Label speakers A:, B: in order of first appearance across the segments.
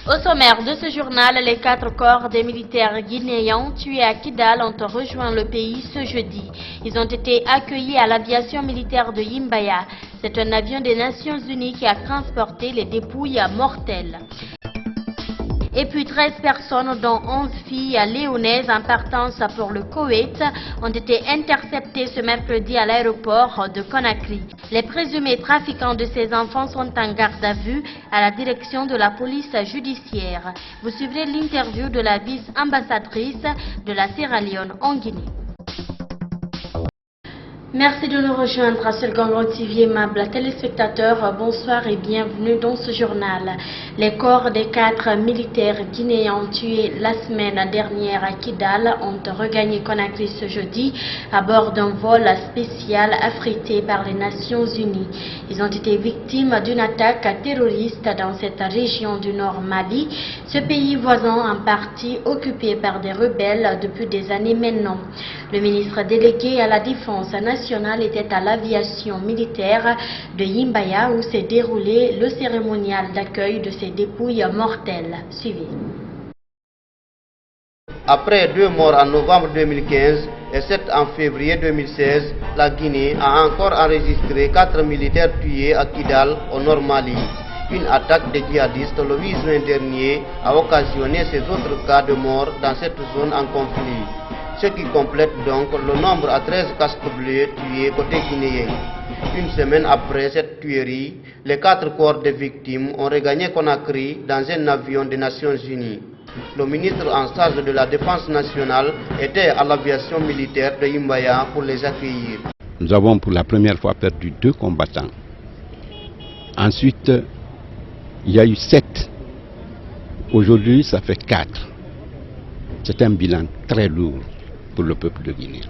A: Au sommaire de ce journal, les 4 corps des militaires guinéens tués à Kidal ont rejoint le pays ce jeudi. Ils ont été accueillis à l'aviation militaire de Yimbaya. C'est un avion des Nations Unies qui a transporté les dépouilles mortelles. Et puis 13 personnes, dont 11 filles léonaises en partance pour le Koweït, ont été interceptées ce mercredi à l'aéroport de Conakry. Les présumés trafiquants de ces enfants sont en garde à vue à la direction de la police judiciaire. Vous suivrez l'interview de la vice-ambassadrice de la Sierra Leone en Guinée. Merci de nous rejoindre à Selgongo TV, aimables téléspectateurs. Bonsoir et bienvenue dans ce journal. Les corps des 4 militaires guinéens tués la semaine dernière à Kidal ont regagné Conakry ce jeudi à bord d'un vol spécial affrété par les Nations Unies. Ils ont été victimes d'une attaque terroriste dans cette région du Nord Mali, ce pays voisin en partie occupé par des rebelles depuis des années maintenant. Le ministre délégué à la Défense nationale était à l'aviation militaire de Yimbaya où s'est déroulé le cérémonial d'accueil de ces dépouilles mortelles. Suivez.
B: Après 2 morts en novembre 2015 et 7 en février 2016, la Guinée a encore enregistré 4 militaires tués à Kidal, au Nord Mali. Une attaque des djihadistes le 8 juin dernier a occasionné ces autres cas de mort dans cette zone en conflit, ce qui complète donc le nombre à 13 casques bleus tués côté guinéen. Une semaine après cette tuerie, les 4 corps des victimes ont regagné Conakry dans un avion des Nations Unies. Le ministre en charge de la Défense nationale était à l'aviation militaire de Yimbaya pour les accueillir.
C: Nous avons pour la première fois perdu 2 combattants. Ensuite, il y a eu 7. Aujourd'hui, ça fait 4. C'est un bilan très lourd pour le peuple de Guinée.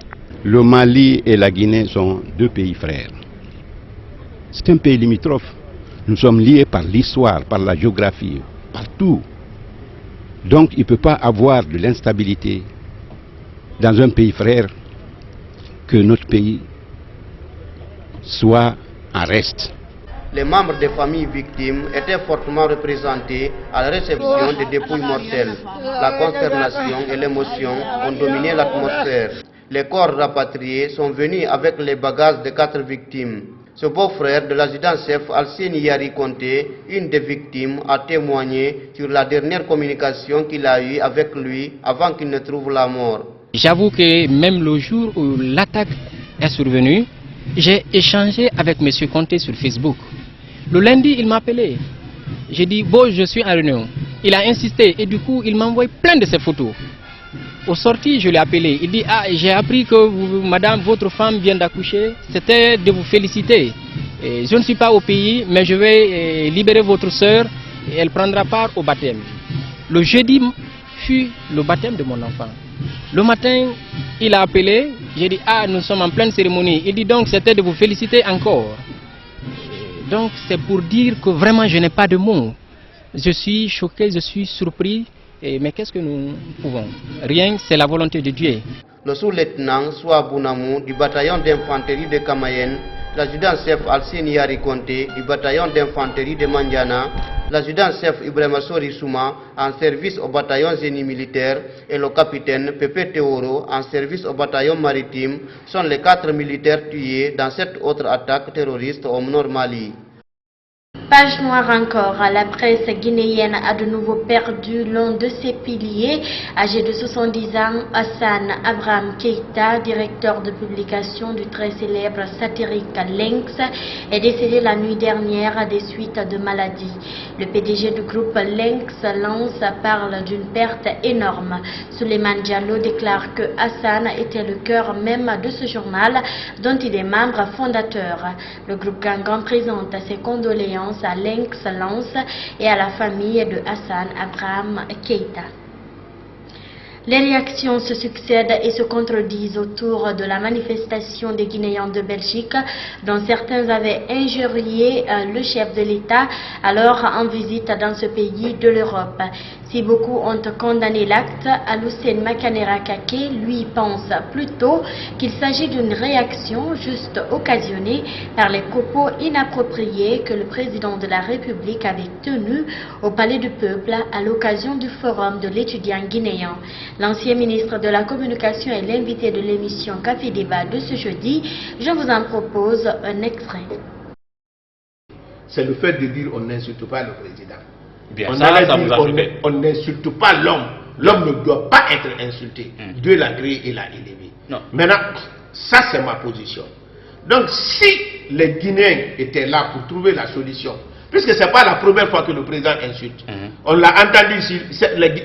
C: Le Mali et la Guinée sont 2 pays frères. C'est un pays limitrophe. Nous sommes liés par l'histoire, par la géographie, par tout. Donc il ne peut pas avoir de l'instabilité dans un pays frère que notre pays soit en reste.
B: Les membres des familles victimes étaient fortement représentés à la réception des dépouilles mortelles. La consternation et l'émotion ont dominé l'atmosphère. Les corps rapatriés sont venus avec les bagages des 4 victimes. Ce beau-frère de l'adjudant-chef Alseni Yari Conté, une des victimes, a témoigné sur la dernière communication qu'il a eue avec lui avant qu'il ne trouve la mort.
D: J'avoue que même le jour où l'attaque est survenue, j'ai échangé avec M. Conté sur Facebook. Le lundi, il m'a appelé. J'ai dit, bon, je suis en réunion. Il a insisté et du coup, il m'a envoyé plein de ses photos. Au sorti, je l'ai appelé. Il dit, ah, j'ai appris que madame, votre femme vient d'accoucher. C'était de vous féliciter. Et je ne suis pas au pays, mais je vais libérer votre soeur et elle prendra part au baptême. Le jeudi fut le baptême de mon enfant. Le matin, il a appelé. J'ai dit, ah, nous sommes en pleine cérémonie. Il dit donc, c'était de vous féliciter encore. Donc, c'est pour dire que vraiment, je n'ai pas de mots. Je suis choqué, je suis surpris. Mais qu'est-ce que nous pouvons? Rien, c'est la volonté de Dieu.
B: Le sous-lieutenant Soua Bounamou du bataillon d'infanterie de Kamayen, l'adjudant-chef Alseni Yari Conté du bataillon d'infanterie de Mandiana, l'adjudant-chef Ibrahima Sori Souma en service au bataillon génie militaire et le capitaine Pepe Teoro en service au bataillon maritime sont les 4 militaires tués dans cette autre attaque terroriste au Nord Mali.
A: Page noire encore, la presse guinéenne a de nouveau perdu l'un de ses piliers. Âgé de 70 ans, Hassan Abraham Keïta, directeur de publication du très célèbre satirique Lynx, est décédé la nuit dernière des suites de maladie. Le PDG du groupe Lynx Lance parle d'une perte énorme. Souleymane Diallo déclare que Hassan était le cœur même de ce journal dont il est membre fondateur. Le groupe Gangan présente ses condoléances à Lynx Lance et à la famille de Hassan Abraham Keïta. Les réactions se succèdent et se contredisent autour de la manifestation des Guinéens de Belgique, dont certains avaient injurié le chef de l'État alors en visite dans ce pays de l'Europe. Si beaucoup ont condamné l'acte, Alucene Makanera Kake, lui, pense plutôt qu'il s'agit d'une réaction juste occasionnée par les propos inappropriés que le président de la République avait tenus au Palais du Peuple à l'occasion du forum de l'étudiant guinéen. L'ancien ministre de la Communication est l'invité de l'émission Café Débat de ce jeudi. Je vous en propose un extrait.
E: C'est le fait de dire on n'insulte pas le président.
F: Bien, on
E: n'insulte pas l'homme. L'homme ne doit pas être insulté. Dieu l'a créé et l'a élevé. Maintenant, ça c'est ma position. Donc si les Guinéens étaient là pour trouver la solution, puisque ce n'est pas la première fois que le président insulte. On l'a entendu, si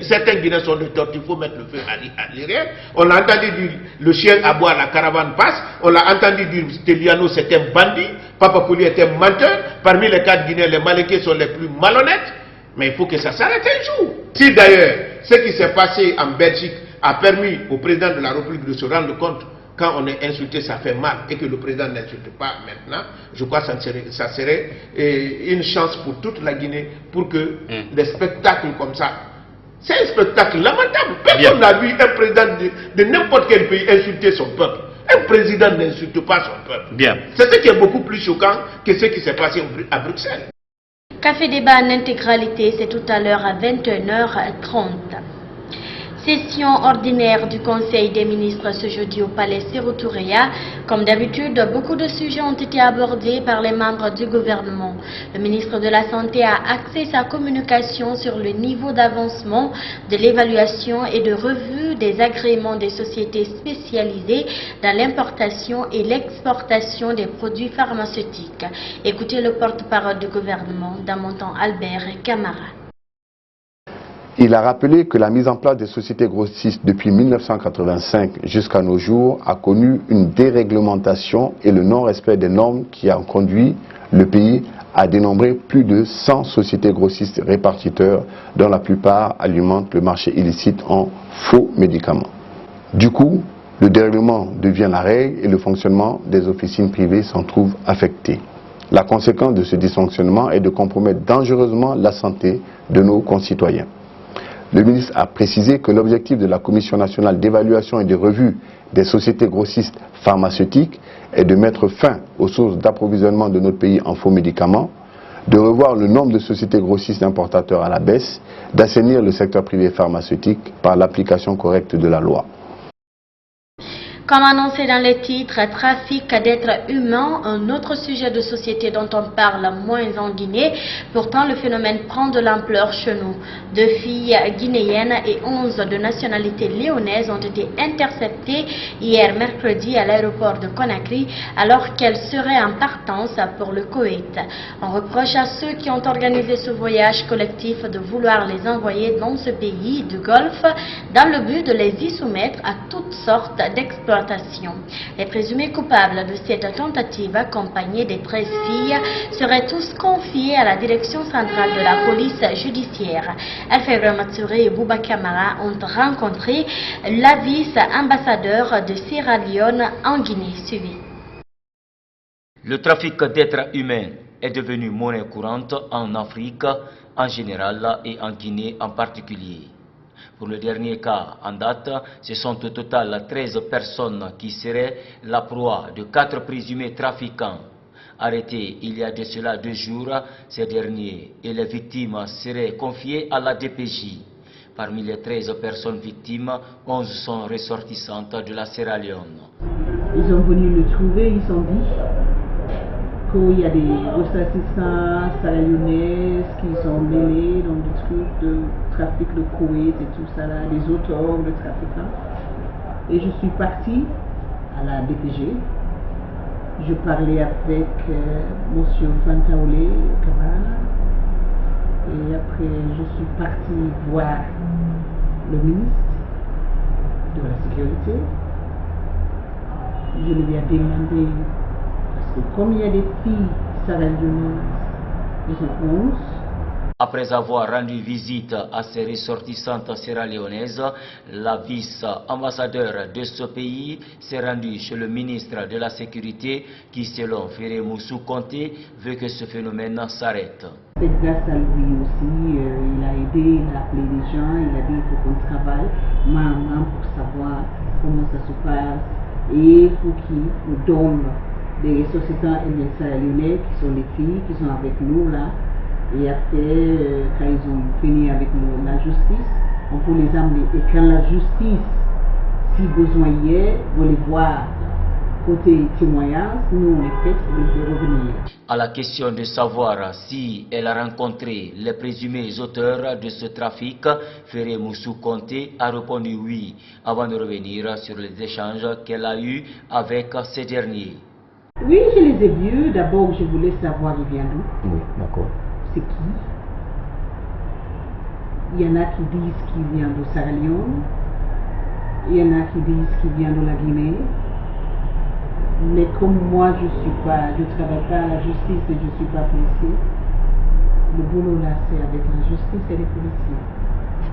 E: certains Guinéens sont de torts, il faut mettre le feu à l'irréel. On l'a entendu dire le chien aboie, la caravane passe. On l'a entendu dire Teliano c'est un bandit, Papa Kouli est un menteur. Parmi les 4 Guinéens, les Malékés sont les plus malhonnêtes. Mais il faut que ça s'arrête un jour. Si d'ailleurs ce qui s'est passé en Belgique a permis au président de la République de se rendre compte quand on est insulté, ça fait mal et que le président n'insulte pas maintenant, je crois que ça serait une chance pour toute la Guinée pour que des spectacles comme ça, c'est un spectacle lamentable. Personne n'a vu un président de n'importe quel pays insulter son peuple. Un président n'insulte pas son peuple. C'est ce qui est beaucoup plus choquant que ce qui s'est passé à Bruxelles.
A: Café Débat en intégralité, c'est tout à l'heure à 21h30. Session ordinaire du Conseil des ministres ce jeudi au Palais Sékou Touréa. Comme d'habitude, beaucoup de sujets ont été abordés par les membres du gouvernement. Le ministre de la Santé a axé sa communication sur le niveau d'avancement de l'évaluation et de revue des agréments des sociétés spécialisées dans l'importation et l'exportation des produits pharmaceutiques. Écoutez le porte-parole du gouvernement, Damontan Albert Camara.
G: Il a rappelé que la mise en place des sociétés grossistes depuis 1985 jusqu'à nos jours a connu une déréglementation et le non-respect des normes qui a conduit le pays à dénombrer plus de 100 sociétés grossistes répartiteurs dont la plupart alimentent le marché illicite en faux médicaments. Du coup, le dérèglement devient la règle et le fonctionnement des officines privées s'en trouve affecté. La conséquence de ce dysfonctionnement est de compromettre dangereusement la santé de nos concitoyens. Le ministre a précisé que l'objectif de la Commission nationale d'évaluation et de revue des sociétés grossistes pharmaceutiques est de mettre fin aux sources d'approvisionnement de notre pays en faux médicaments, de revoir le nombre de sociétés grossistes importateurs à la baisse, d'assainir le secteur privé pharmaceutique par l'application correcte de la loi.
A: Comme annoncé dans les titres, trafic d'êtres humains, un autre sujet de société dont on parle moins en Guinée. Pourtant, le phénomène prend de l'ampleur chez nous. 2 filles guinéennes et 11 de nationalité léonaise ont été interceptées hier mercredi à l'aéroport de Conakry alors qu'elles seraient en partance pour le Koweït. On reproche à ceux qui ont organisé ce voyage collectif de vouloir les envoyer dans ce pays du Golfe dans le but de les y soumettre à toutes sortes d'exploitations. Les présumés coupables de cette tentative, accompagnés des 13 filles, seraient tous confiés à la direction centrale de la police judiciaire. Alfred Matsuri et Bouba Camara ont rencontré la vice-ambassadeur de Sierra Leone en Guinée. Suivi.
H: Le trafic d'êtres humains est devenu monnaie courante en Afrique en général et en Guinée en particulier. Pour le dernier cas en date, ce sont au total 13 personnes qui seraient la proie de 4 présumés trafiquants. Arrêtés il y a de cela 2 jours, ces derniers et les victimes seraient confiés à la DPJ. Parmi les 13 personnes victimes, 11 sont ressortissantes de la Sierra Leone.
I: Ils sont venus nous trouver, ils sont dit qu'il y a des ressortissants sierra-léonaises qui sont mêlés dans des trucs de trafic de Koweït et tout ça là, des auteurs de trafiquants. Et je suis partie à la DPG. Je parlais avec M. Fantaoulé Kamara. Et après, je suis partie voir le ministre de la Sécurité. Je lui ai demandé, parce que comme il y a des filles sierra-léonaises, ils sont 11.
H: Après avoir rendu visite à ses ressortissantes sierra-léonaises, la vice-ambassadeur de ce pays s'est rendue chez le ministre de la Sécurité qui, selon Ferré Moussou Conté, veut que ce phénomène s'arrête.
I: C'est grâce à lui aussi, il a aidé, il a appelé les gens, il a dit qu'il faut qu'on travaille main à main pour savoir comment ça se passe et pour qu'il nous donne des ressortissants sierra-léonais qui sont les filles qui sont avec nous là. Et après, quand ils ont fini avec la justice, on peut les amener. Et quand la justice, si besoin y est, vous les voir côté témoignage, nous on les fait pour les faire revenir.
H: À la question de savoir si elle a rencontré les présumés auteurs de ce trafic, Ferré Moussou Conté a répondu oui, avant de revenir sur les échanges qu'elle a eus avec ces derniers.
I: Oui, je les ai vus. D'abord, je voulais savoir ils viennent d'où.
J: Oui, d'accord.
I: C'est qui? Il y en a qui disent qu'il vient de Sierra Leone. Il y en a qui disent qu'il vient de la Guinée. Mais comme moi, je ne travaille pas à la justice et je ne suis pas policier, le boulot là, c'est avec la justice et les policiers.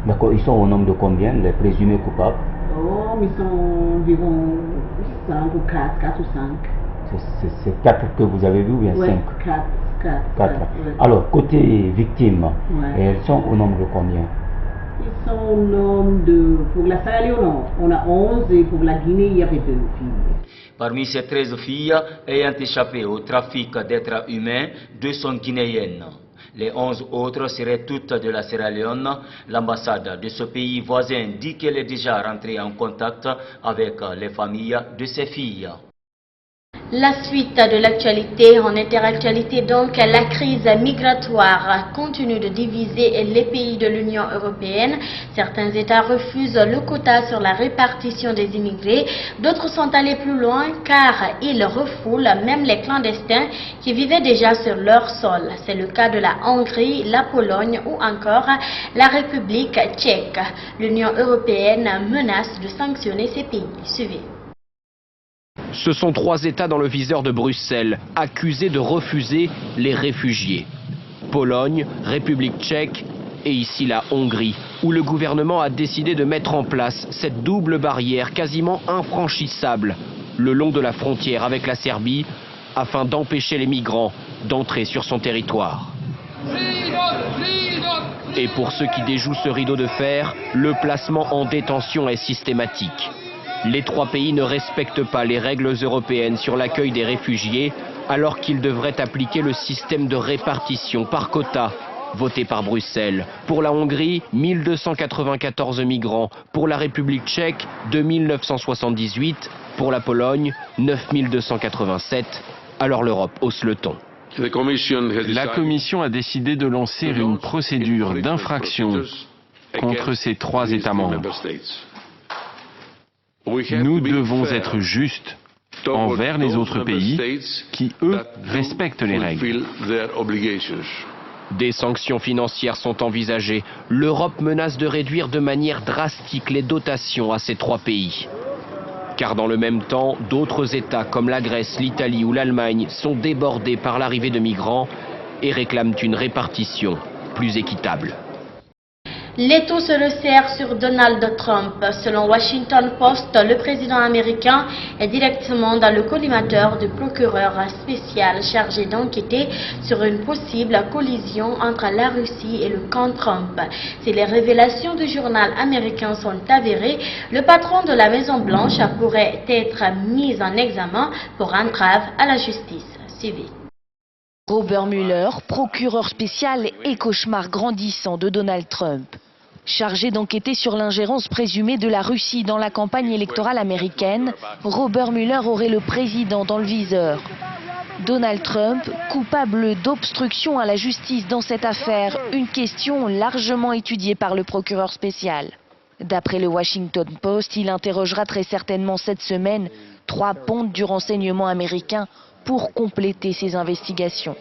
J: D'accord, ils sont au nombre de combien, les présumés coupables?
I: Oh, ils sont environ 5 ou 4 ou 5.
J: C'est 4 que vous avez vu ou bien 5?
I: 4.
J: 4. Ouais. Alors, côté victimes, elles sont au nombre de combien?
I: Ils sont au nombre de... Pour la Sierra Leone, on a 11 et pour la Guinée, il y avait 2 filles.
H: Parmi ces 13 filles ayant échappé au trafic d'êtres humains, 2 sont guinéennes. Les 11 autres seraient toutes de la Sierra Leone. L'ambassade de ce pays voisin dit qu'elle est déjà rentrée en contact avec les familles de ces filles.
A: La suite de l'actualité, en interactualité donc, la crise migratoire continue de diviser les pays de l'Union européenne. Certains États refusent le quota sur la répartition des immigrés, d'autres sont allés plus loin car ils refoulent même les clandestins qui vivaient déjà sur leur sol. C'est le cas de la Hongrie, la Pologne ou encore la République tchèque. L'Union européenne menace de sanctionner ces pays. Suivez.
K: Ce sont 3 États dans le viseur de Bruxelles, accusés de refuser les réfugiés. Pologne, République tchèque et ici la Hongrie, où le gouvernement a décidé de mettre en place cette double barrière quasiment infranchissable le long de la frontière avec la Serbie afin d'empêcher les migrants d'entrer sur son territoire. Et pour ceux qui déjouent ce rideau de fer, le placement en détention est systématique. Les 3 pays ne respectent pas les règles européennes sur l'accueil des réfugiés, alors qu'ils devraient appliquer le système de répartition par quota voté par Bruxelles. Pour la Hongrie, 1294 migrants. Pour la République tchèque, 2978. Pour la Pologne, 9287. Alors l'Europe hausse le ton.
L: La Commission a décidé de lancer une procédure d'infraction contre ces 3 États membres. Nous devons être justes envers les autres pays qui, eux, respectent les règles.
K: Des sanctions financières sont envisagées. L'Europe menace de réduire de manière drastique les dotations à ces 3 pays. Car dans le même temps, d'autres États comme la Grèce, l'Italie ou l'Allemagne sont débordés par l'arrivée de migrants et réclament une répartition plus équitable.
A: L'étau se resserre sur Donald Trump. Selon Washington Post, le président américain est directement dans le collimateur du procureur spécial chargé d'enquêter sur une possible collision entre la Russie et le camp Trump. Si les révélations du journal américain sont avérées, le patron de la Maison-Blanche pourrait être mis en examen pour entrave à la justice. Suivez.
M: Robert Mueller, procureur spécial et cauchemar grandissant de Donald Trump. Chargé d'enquêter sur l'ingérence présumée de la Russie dans la campagne électorale américaine, Robert Mueller aurait le président dans le viseur. Donald Trump, coupable d'obstruction à la justice dans cette affaire, une question largement étudiée par le procureur spécial. D'après le Washington Post, il interrogera très certainement cette semaine 3 pontes du renseignement américain pour compléter ses investigations.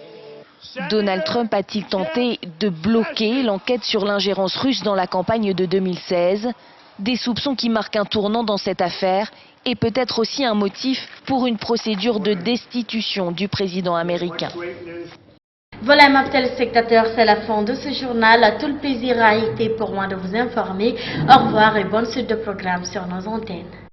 M: Donald Trump a-t-il tenté de bloquer l'enquête sur l'ingérence russe dans la campagne de 2016 ? Des soupçons qui marquent un tournant dans cette affaire et peut-être aussi un motif pour une procédure de destitution du président américain.
A: Voilà, mes téléspectateurs, c'est la fin de ce journal. Tout le plaisir a été pour moi de vous informer. Au revoir et bonne suite de programme sur nos antennes.